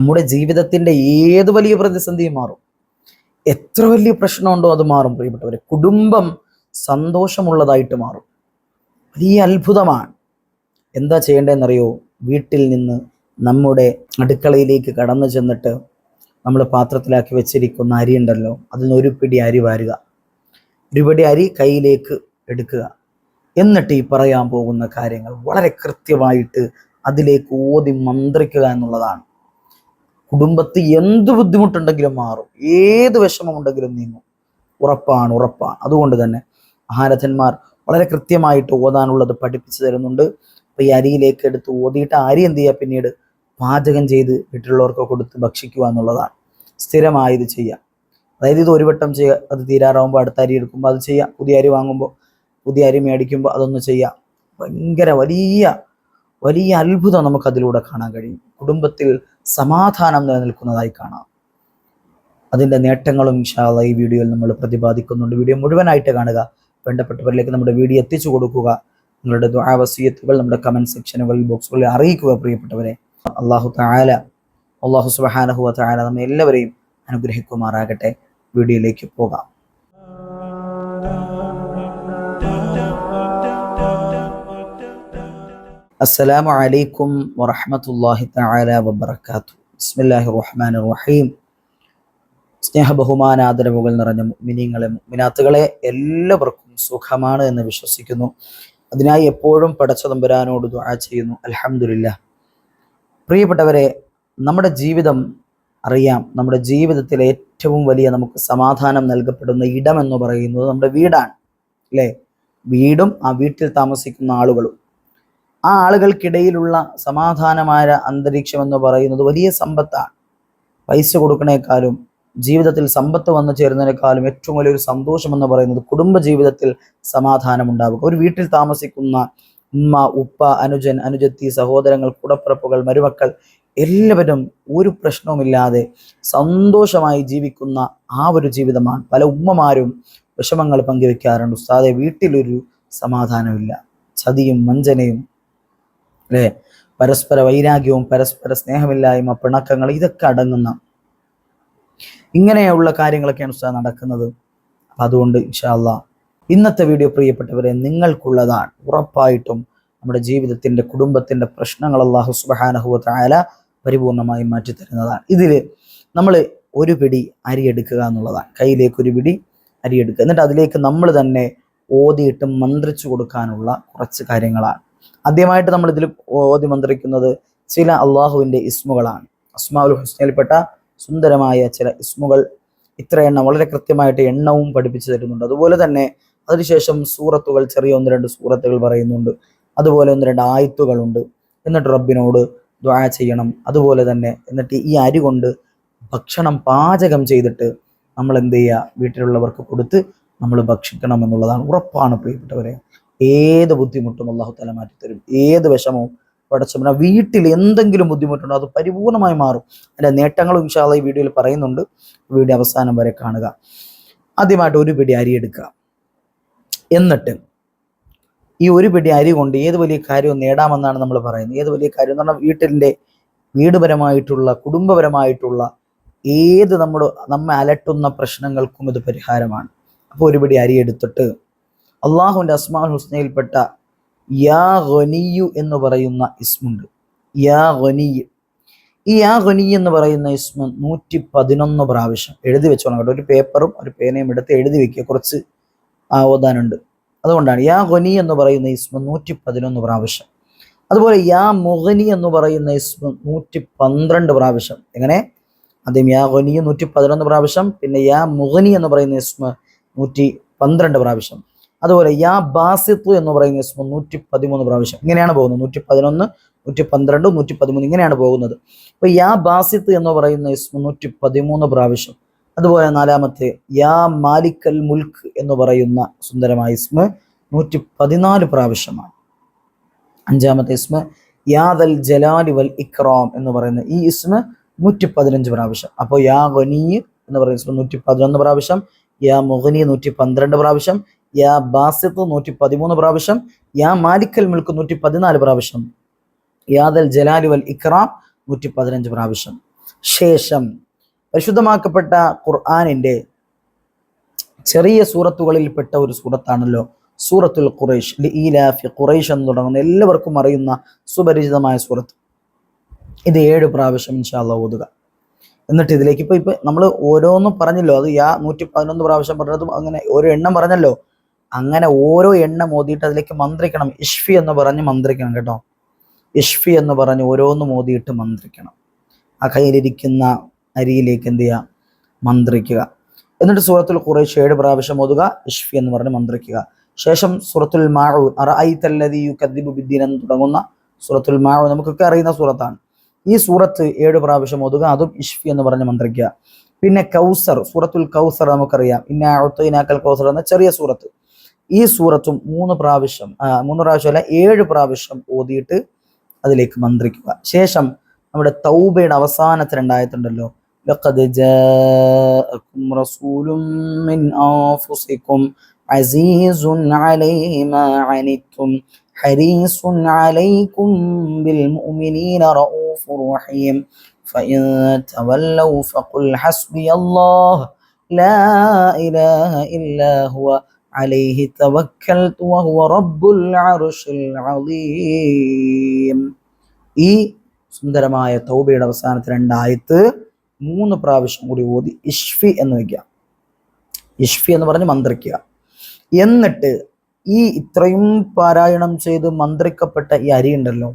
നമ്മുടെ ജീവിതത്തിൻ്റെ ഏത് വലിയ പ്രതിസന്ധിയും മാറും. എത്ര വലിയ പ്രശ്നമുണ്ടോ അത് മാറും പ്രിയപ്പെട്ടവരെ. കുടുംബം സന്തോഷമുള്ളതായിട്ട് മാറും. വലിയ അത്ഭുതമാണ്. എന്താ ചെയ്യേണ്ടതെന്നറിയോ? വീട്ടിൽ നിന്ന് നമ്മുടെ അടുക്കളയിലേക്ക് കടന്നു ചെന്നിട്ട് നമ്മൾ പാത്രത്തിലാക്കി വെച്ചിരിക്കുന്ന അരി ഉണ്ടല്ലോ, അതിൽ നിന്ന് ഒരു പിടി അരി വാരുക. ഒരു പിടി അരി കയ്യിലേക്ക് എടുക്കുക. എന്നിട്ട് ഈ പറയാൻ പോകുന്ന കാര്യങ്ങൾ വളരെ കൃത്യമായിട്ട് അതിലേക്ക് ഓതി മന്ത്രിക്കുക എന്നുള്ളതാണ്. കുടുംബത്തിൽ എന്ത് ബുദ്ധിമുട്ടുണ്ടെങ്കിലും മാറും, ഏത് വിഷമമുണ്ടെങ്കിലും നീങ്ങും. ഉറപ്പാണ്. അതുകൊണ്ട് തന്നെ മഹാരഥന്മാർ വളരെ കൃത്യമായിട്ട് ഓതാനുള്ളത് പഠിപ്പിച്ചു തരുന്നുണ്ട്. അപ്പോൾ ഈ അരിയിലേക്ക് എടുത്ത് ഓതിയിട്ട് അരി എന്ത് ചെയ്യുക? പിന്നീട് പാചകം ചെയ്ത് വീട്ടിലുള്ളവർക്ക് കൊടുത്ത് ഭക്ഷിക്കുക എന്നുള്ളതാണ്. സ്ഥിരമായി ഇത് ചെയ്യുക. അതായത് ഇത് ഒരു വട്ടം ചെയ്യുക, അത് തീരാറാവുമ്പോൾ അടുത്ത അരി എടുക്കുമ്പോൾ അത് ചെയ്യുക, പുതിയ അരി വാങ്ങുമ്പോൾ പുതിയ അരി മേടിക്കുമ്പോൾ അതൊന്ന് ചെയ്യുക. ഭയങ്കര വലിയ അത്ഭുതം നമുക്കതിലൂടെ കാണാൻ കഴിയും. കുടുംബത്തിൽ സമാധാനം നിലനിൽക്കുന്നതായി കാണാം. അതിൻ്റെ നേട്ടങ്ങളും ഇൻഷാ അല്ലാഹ് ഈ വീഡിയോയിൽ നമ്മൾ പ്രതിപാദിക്കുന്നുണ്ട്. വീഡിയോ മുഴുവനായിട്ട് കാണുക. വേണ്ടപ്പെട്ടവരിലേക്ക് നമ്മുടെ വീഡിയോ എത്തിച്ചു കൊടുക്കുക. നിങ്ങളുടെ ദുആ വസിയത്തുകൾ നമ്മുടെ കമൻറ്റ് സെക്ഷനുകളിൽ ബോക്സുകളിൽ അറിയിക്കുക പ്രിയപ്പെട്ടവരെ. അല്ലാഹു സുബ്ഹാനഹു വ തആല നമ്മെ എല്ലാവരെയും അനുഗ്രഹിക്കുമാറാകട്ടെ. വീഡിയോയിലേക്ക് പോകാം. അസ്സലാമു അലൈക്കും വറഹ്മത്തുള്ളാഹി തആല വബറകാതുഹു. ബിസ്മില്ലാഹിർ റഹ്മാനിർ റഹീം. സ്നേഹബഹുമാനാദരവുകൾ നിറഞ്ഞ മുഅ്മിനീങ്ങളെ, മുഅ്മിനാത്തുകളെ, എല്ലാവർക്കും സുഖമാണ് എന്ന് വിശ്വസിക്കുന്നു. അതിനായി എപ്പോഴും പടച്ച തമ്പുരാനോട് ദുആ ചെയ്യുന്നു. അൽഹംദുലില്ലാഹ്. പ്രിയപ്പെട്ടവരെ, നമ്മുടെ ജീവിതം അറിയാം. നമ്മുടെ ജീവിതത്തിലെ ഏറ്റവും വലിയ നമുക്ക് സമാധാനം നൽകപ്പെടുന്ന ഇടം എന്ന് പറയുന്നത് നമ്മുടെ വീടാണ്, അല്ലേ? വീടും ആ വീട്ടിൽ താമസിക്കുന്ന ആളുകളും. ആ ആളുകൾക്കിടയിലുള്ള സമാധാനമായ അന്തരീക്ഷം എന്ന് പറയുന്നത് വലിയ സമ്പത്താണ്. പൈസ കൊടുക്കണേക്കാളും ജീവിതത്തിൽ സമ്പത്ത് വന്നു ചേരുന്നതിനേക്കാളും ഏറ്റവും വലിയൊരു സന്തോഷം എന്ന് പറയുന്നത് കുടുംബ ജീവിതത്തിൽ സമാധാനം ഉണ്ടാവുക. ഒരു വീട്ടിൽ താമസിക്കുന്ന ഉമ്മ, ഉപ്പ, അനുജൻ, അനുജത്തി, സഹോദരങ്ങൾ, കൂടപ്പിറപ്പുകൾ, മരുമക്കൾ എല്ലാവരും ഒരു പ്രശ്നവുമില്ലാതെ സന്തോഷമായി ജീവിക്കുന്ന ആ ഒരു ജീവിതമാണ്. പല ഉമ്മമാരും വിഷമങ്ങൾ പങ്കുവെക്കാറുണ്ട്. ഉസ്താദെ, വീട്ടിലൊരു സമാധാനമില്ല, ചതിയും വഞ്ചനയും, അല്ലേ? പരസ്പര വൈരാഗ്യവും പരസ്പര സ്നേഹമില്ലായ്മ, പിണക്കങ്ങൾ, ഇതൊക്കെ അടങ്ങുന്ന ഇങ്ങനെയുള്ള കാര്യങ്ങളൊക്കെയാണ് ഉസ്താദ് നടക്കുന്നത്. അതുകൊണ്ട് ഇൻഷാ അല്ലാഹ് ഇന്നത്തെ വീഡിയോ പ്രിയപ്പെട്ടവരെ നിങ്ങൾക്കുള്ളതാണ്. ഉറപ്പായിട്ടും നമ്മുടെ ജീവിതത്തിൻ്റെ കുടുംബത്തിൻ്റെ പ്രശ്നങ്ങൾ അല്ലാഹു സുബ്ഹാനഹു വ തആല പരിപൂർണമായി മാറ്റിത്തരുന്നതാണ്. ഇതിൽ നമ്മൾ ഒരു പിടി അരി എടുക്കുക എന്നുള്ളതാണ്. കയ്യിലേക്ക് ഒരു പിടി അരി എടുക്കുക. എന്നിട്ട് അതിലേക്ക് നമ്മൾ തന്നെ ഓതിയിട്ട് മന്ത്രിച്ചു കൊടുക്കാനുള്ള കുറച്ച് കാര്യങ്ങളാണ്. ആദ്യമായിട്ട് നമ്മൾ ഇതിൽ ഓതി മന്ത്രിക്കുന്നത് ചില അള്ളാഹുവിൻ്റെ ഇസ്മുകളാണ്. അസ്മാഉൽ ഹുസ്നയിൽപ്പെട്ട സുന്ദരമായ ചില ഇസ്മുകൾ, ഇത്ര എണ്ണം, വളരെ കൃത്യമായിട്ട് എണ്ണവും പഠിപ്പിച്ചു തരുന്നുണ്ട്. അതുപോലെ തന്നെ അതിനുശേഷം സൂറത്തുകൾ, ചെറിയ 1-2 സൂറത്തുകൾ പറയുന്നുണ്ട്. അതുപോലെ 1-2 ആയത്തുകളുണ്ട്. എന്നിട്ട് റബ്ബിനോട് ദുആ ചെയ്യണം. അതുപോലെ തന്നെ എന്നിട്ട് ഈ അരി കൊണ്ട് ഭക്ഷണം പാചകം ചെയ്തിട്ട് നമ്മൾ എന്ത് ചെയ്യുക? വീട്ടിലുള്ളവർക്ക് കൊടുത്ത് നമ്മൾ ഭക്ഷിക്കണം എന്നുള്ളതാണ്. ഉറപ്പാണ് പ്രിയപ്പെട്ടവരെ, ഏത് ബുദ്ധിമുട്ടും അല്ലാഹു തആല മാറ്റിത്തരും. ഏത് വിഷമവും പടച്ചവനെ, വീട്ടിൽ എന്തെങ്കിലും ബുദ്ധിമുട്ടുണ്ടോ അത് പരിപൂർണമായി മാറും. അതിൻ്റെ നേട്ടങ്ങളും ഇൻഷാ അല്ലാഹ് ഈ വീഡിയോയിൽ പറയുന്നുണ്ട്. വീഡിയോ അവസാനം വരെ കാണുക. ആദ്യമായിട്ട് ഒരു പിടി അരി എടുക്കുക. എന്നിട്ട് ഈ ഒരു പിടി അരി കൊണ്ട് ഏത് വലിയ കാര്യവും നേടാമെന്നാണ് നമ്മൾ പറയുന്നത്. ഏത് വലിയ കാര്യം എന്ന് പറഞ്ഞാൽ വീടുപരമായിട്ടുള്ള, കുടുംബപരമായിട്ടുള്ള ഏത് നമ്മെ അലട്ടുന്ന പ്രശ്നങ്ങൾക്കും ഇത് പരിഹാരമാണ്. അപ്പോൾ ഒരു പിടി അരി എടുത്തിട്ട് അള്ളാഹുവിൻ്റെ അസ്മാഉൽ ഹുസ്നയിൽപ്പെട്ട യാ ഗനിയ്യു എന്ന് പറയുന്ന ഇസ്മുണ്ട്. യാ ഗനിയ്. ഈ യാ ഗനിയ് എന്ന് പറയുന്ന ഇസ്മ 111 പ്രാവശ്യം എഴുതി വെച്ചോളാം കേട്ടോ. ഒരു പേപ്പറും ഒരു പേനയും എടുത്ത് എഴുതി വെക്കുക. കുറച്ച് ഓതാനുണ്ട്. അതുകൊണ്ടാണ് യാ ഗനി എന്ന് പറയുന്ന ഇസ്മ 111 പ്രാവശ്യം. അതുപോലെ യാ മുഗ്നി എന്ന് പറയുന്ന ഇസ്മ 112 പ്രാവശ്യം. എങ്ങനെ? ആദ്യം യാ ഗനി 111 പ്രാവശ്യം, പിന്നെ യാ മുഗ്നി എന്ന് പറയുന്ന ഇസ്മ 112 പ്രാവശ്യം. അതുപോലെ യാ ബാസിത്ത് എന്ന് പറയുന്ന ഇസ്മ 113 പ്രാവശ്യം. ഇങ്ങനെയാണ് പോകുന്നത്. 111, 112, 113 ഇങ്ങനെയാണ് പോകുന്നത്. അപ്പൊ യാ ബാസിത്ത് എന്ന് പറയുന്ന ഇസ്മ 113 പ്രാവശ്യം. അതുപോലെ നാലാമത്തെ യാ മാലിക്കൽ മുൽക്ക് എന്ന് പറയുന്ന സുന്ദരമായ ഇസ്മ 114 പ്രാവശ്യമാണ്. അഞ്ചാമത്തെ ഇസ്മ യാദൽ ജലാലി വൽ ഇക്റാം എന്ന് പറയുന്ന ഈ ഇസ്മ 115 പ്രാവശ്യം. അപ്പോൾ യാ ഗനി എന്ന് പറയുന്ന ഇസ്മ 111 പ്രാവശ്യം, യാ മുഗ്നി 112 പ്രാവശ്യം, യാ ബാസിത്ത് 113 പ്രാവശ്യം, യാ മാലിക്കൽ മുൽക്ക് 114 പ്രാവശ്യം, യാദൽ ജലാലി വൽ ഇക്റാം 115 പ്രാവശ്യം. ശേഷം പരിശുദ്ധമാക്കപ്പെട്ട ഖുർആനിന്റെ ചെറിയ സൂറത്തുകളിൽപ്പെട്ട ഒരു സൂറത്താണല്ലോ സൂറത്തുൽ ഖുറൈശ്, ലഇലാഫി ഖുറൈശ് എന്ന് തുടങ്ങുന്ന എല്ലാവർക്കും അറിയുന്ന സുപരിചിതമായ സൂറത്ത്. ഇത് 7 പ്രാവശ്യം ഇൻഷാ അല്ലാഹ് ഓതുക. എന്നിട്ട് ഇതിലേക്ക് ഇപ്പൊ നമ്മൾ ഓരോന്നും പറഞ്ഞല്ലോ, അത് 111 പ്രാവശ്യം പറഞ്ഞതും അങ്ങനെ ഓരോ എണ്ണം പറഞ്ഞല്ലോ, അങ്ങനെ ഓരോ എണ്ണം ഓതിയിട്ട് അതിലേക്ക് മന്ത്രിക്കണം. ഇഷ്ഫി എന്ന് പറഞ്ഞ് മന്ത്രിക്കണം കേട്ടോ. ഇഷ്ഫി എന്ന് പറഞ്ഞ് ഓരോന്നും ഓതിയിട്ട് മന്ത്രിക്കണം. ആ കയ്യിലിരിക്കുന്ന അരിയിലേക്ക് എന്ത് ചെയ്യുക, മന്ത്രിക്കുക. എന്നിട്ട് സൂറത്തുൽ ഖുറൈശ് 7 പ്രാവശ്യം ഓതുക, ഇഷ്ഫി എന്ന് പറഞ്ഞ് മന്ത്രിക്കുക. ശേഷം സൂറത്തുൽ മാഊൻ, അറഅയ്തല്ലദീ യുകദ്ദിബു ബിദ്ദീൻ എന്ന് തുടങ്ങുന്ന സൂറത്തുൽ മാഊൻ നമുക്കൊക്കെ അറിയുന്ന സൂറത്താണ്. ഈ സൂറത്ത് 7 പ്രാവശ്യം ഓതുക, അതും ഇഷ്ഫി എന്ന് പറഞ്ഞ് മന്ത്രിക്കുക. പിന്നെ കൗസർ, സൂറത്തുൽ കൗസർ നമുക്കറിയാം, ഇന്നാ അഅ്തൈനാക്കൽ കൗസർ എന്ന ചെറിയ സൂറത്ത്. ഈ സൂറത്തും 3 പ്രാവശ്യം 3 പ്രാവശ്യമല്ല 7 പ്രാവശ്യം ഓതിയിട്ട് അതിലേക്ക് മന്ത്രിക്കുക. ശേഷം നമ്മുടെ തൗബയുടെ അവസാനത്തെ 2 ആയത്തുണ്ടല്ലോ, ലഖദ് ജാഅകും റസൂലും മിൻ അൻഫുസികും അസീസുൻ അലൈഹി മാ അനിത്തും ഹരീസുൻ അലൈക്കും ബിൽ മുഅ്മിനീന റഊഫുർ റഹീം ഫഇൻ തവല്ലൗ ഫഖുൽ ഹസ്ബിയല്ലാഹ് ലാ ഇലാഹ ഇല്ലാ ഹുവ അലൈഹി തവക്കൽതു വഹുവ റബ്ബുൽ അർശിൽ അളീം. ഈ സുന്ദരമായ തൗബയുടെ അവസാനത്തെ 2 ആയത്ത് 3 പ്രാവശ്യം കൂടി ഓതി ഇഷ്ഫി എന്ന് വയ്ക്കുക. ഇഷ്ഫി എന്ന് പറഞ്ഞ് മന്ത്രിക്കുക. എന്നിട്ട് ഈ ഇത്രയും പാരായണം ചെയ്ത് മന്ത്രിക്കപ്പെട്ട ഈ അരി ഉണ്ടല്ലോ,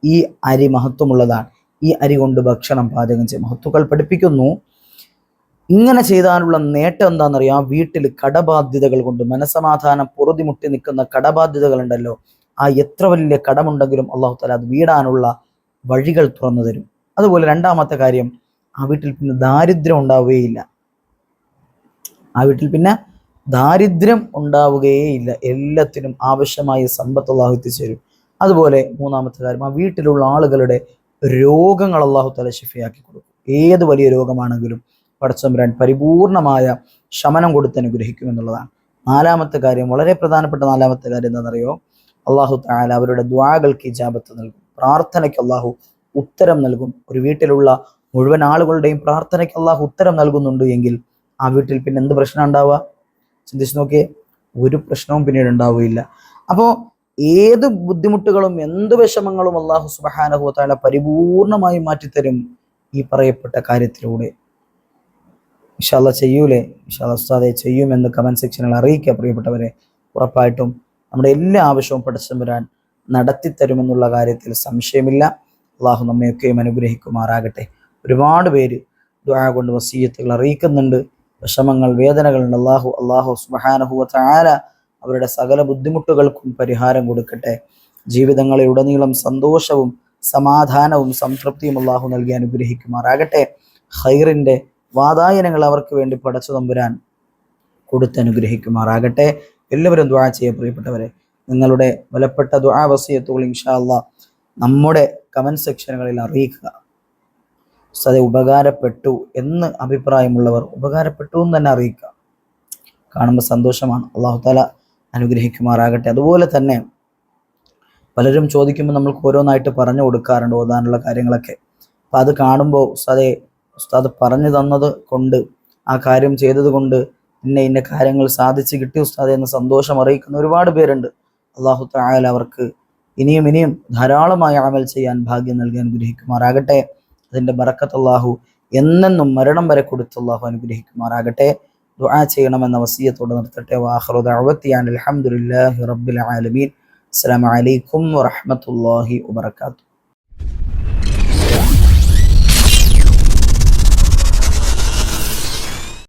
ഈ അരി മഹത്വമുള്ളതാണ്. ഈ അരി കൊണ്ട് ഭക്ഷണം പാചകം ചെയ്യും. മഹത്തുക്കൾ പഠിപ്പിക്കുന്നു, ഇങ്ങനെ ചെയ്താലുള്ള നേട്ടം എന്താണെന്നറിയാം. വീട്ടിൽ കടബാധ്യതകൾ കൊണ്ട് മനസമാധാനം പൊറുതിമുട്ടി നിൽക്കുന്ന കടബാധ്യതകൾ ഉണ്ടല്ലോ, ആ എത്ര വലിയ കടമുണ്ടെങ്കിലും അള്ളാഹു തആല അത് വീടാനുള്ള വഴികൾ തുറന്നു തരും. അതുപോലെ 2ാമത്തെ കാര്യം, ആ വീട്ടിൽ പിന്നെ ദാരിദ്ര്യം ഉണ്ടാവുകയില്ല. ആ വീട്ടിൽ പിന്നെ ദാരിദ്ര്യം ഉണ്ടാവുകയേയില്ല. എല്ലാത്തിനും ആവശ്യമായ സമ്പത്ത് അള്ളാഹു എത്തിച്ചേരും. അതുപോലെ 3ാമത്തെ കാര്യം, ആ വീട്ടിലുള്ള ആളുകളുടെ രോഗങ്ങൾ അള്ളാഹു തആല ശിഫയാക്കി കൊടുക്കും. ഏത് വലിയ രോഗമാണെങ്കിലും പടച്ചതമ്പുരാൻ പരിപൂർണമായ ശമനം കൊടുത്ത് അനുഗ്രഹിക്കുമെന്നുള്ളതാണ്. 4ാമത്തെ കാര്യം, വളരെ പ്രധാനപ്പെട്ട 4ാമത്തെ കാര്യം എന്താണെന്നറിയോ, അള്ളാഹു തആല അവരുടെ ദുആകൾക്ക് ഇജാബത്ത് നൽകും. പ്രാർത്ഥനയ്ക്ക് അള്ളാഹു ഉത്തരം നൽകും. ഒരു വീട്ടിലുള്ള മുഴുവൻ ആളുകളുടെയും പ്രാർത്ഥനയ്ക്ക് അള്ളാഹു ഉത്തരം നൽകുന്നുണ്ട് എങ്കിൽ ആ വീട്ടിൽ പിന്നെ എന്ത് പ്രശ്നം ഉണ്ടാവുക? ചിന്തിച്ച് നോക്കിയേ, ഒരു പ്രശ്നവും പിന്നീട് ഉണ്ടാവുകയില്ല. അപ്പോൾ ഏത് ബുദ്ധിമുട്ടുകളും എന്ത് വിഷമങ്ങളും അള്ളാഹു സുബ്ഹാനഹു വ തആല പരിപൂർണമായി മാറ്റിത്തരും ഈ പറയപ്പെട്ട കാര്യത്തിലൂടെ. ഇൻഷാ അല്ലാഹ് ചെയ്യൂലേ? ഇൻഷാ അല്ലാഹ് ഉസ്താദേ ചെയ്യുമെന്ന് കമന്റ് സെക്ഷനിൽ അറിയിക്കുക പ്രിയപ്പെട്ടവരെ. ഉറപ്പായിട്ടും നമ്മുടെ എല്ലാ ആവശ്യവും പടച്ചതമ്പുരാൻ നടത്തിത്തരുമെന്നുള്ള കാര്യത്തിൽ സംശയമില്ല. അള്ളാഹു നമ്മയൊക്കെയും അനുഗ്രഹിക്കുമാറാകട്ടെ. ഒരുപാട് പേര് ദുആ കൊണ്ട് വസീയത്തുകൾ അറിയിക്കുന്നുണ്ട്. വിഷമങ്ങൾ, വേദനകളുണ്ട്. അള്ളാഹു സുബ്ഹാനഹു വ തആല അവരുടെ സകല ബുദ്ധിമുട്ടുകൾക്കും പരിഹാരം കൊടുക്കട്ടെ. ജീവിതങ്ങളിൽ ഉടനീളം സന്തോഷവും സമാധാനവും സംതൃപ്തിയും അള്ളാഹു നൽകി അനുഗ്രഹിക്കുമാറാകട്ടെ. ഖൈറിന്റെ വാതായനങ്ങൾ അവർക്ക് വേണ്ടി പടച്ചു തമ്പുരാൻ കൊടുത്തനുഗ്രഹിക്കുമാറാകട്ടെ. എല്ലാവരും ദുആ ചെയ്യുക പ്രിയപ്പെട്ടവരെ. നിങ്ങളുടെ വിലപ്പെട്ട ദുആ വസിയത്തുകൾ ഇൻഷാ അല്ലാഹ് നമ്മുടെ കമന്റ് സെക്ഷനുകളിൽ അറിയിക്കുക. ഉസ്താദേ ഉപകാരപ്പെട്ടു എന്ന് അഭിപ്രായമുള്ളവർ ഉപകാരപ്പെട്ടു എന്ന് തന്നെ അറിയിക്കുക. കാണുമ്പോൾ സന്തോഷമാണ്. അല്ലാഹു തആല അനുഗ്രഹിക്കുമാറാകട്ടെ. അതുപോലെ തന്നെ പലരും ചോദിക്കുമ്പോൾ നമ്മൾക്ക് ഓരോന്നായിട്ട് പറഞ്ഞു കൊടുക്കാറുണ്ട് ഓതാനുള്ള കാര്യങ്ങളൊക്കെ. അപ്പം അത് കാണുമ്പോൾ ഉസ്താദ് പറഞ്ഞു തന്നത് കൊണ്ട്, ആ കാര്യം ചെയ്തത് കൊണ്ട് ഇന്ന കാര്യങ്ങൾ സാധിച്ചു കിട്ടി ഉസ്താദെ എന്ന സന്തോഷം അറിയിക്കുന്ന ഒരുപാട് പേരുണ്ട്. അല്ലാഹു തആല അവർക്ക് ഇനിയും ധാരാളമായി അമൽ ചെയ്യാൻ ഭാഗ്യം നൽകി അനുഗ്രഹിക്കുമാറാകട്ടെ. അതിൻ്റെ ബറക്കത്ത് അല്ലാഹു എന്നെന്നും മരണം വരെ കൊടുത്ത് അല്ലാഹു അനുഗ്രഹിക്കുമാറാകട്ടെ. ദുആ ചെയ്യണമെന്ന വസിയത്തോടെ നിർത്തട്ടെ. വആഖിറു ദഅവതി അൽഹംദുലില്ലാഹി റബ്ബിൽ ആലമീൻ. അസ്സലാമു അലൈക്കും വറഹ്മത്തുള്ളാഹി വബറകാതുഹു.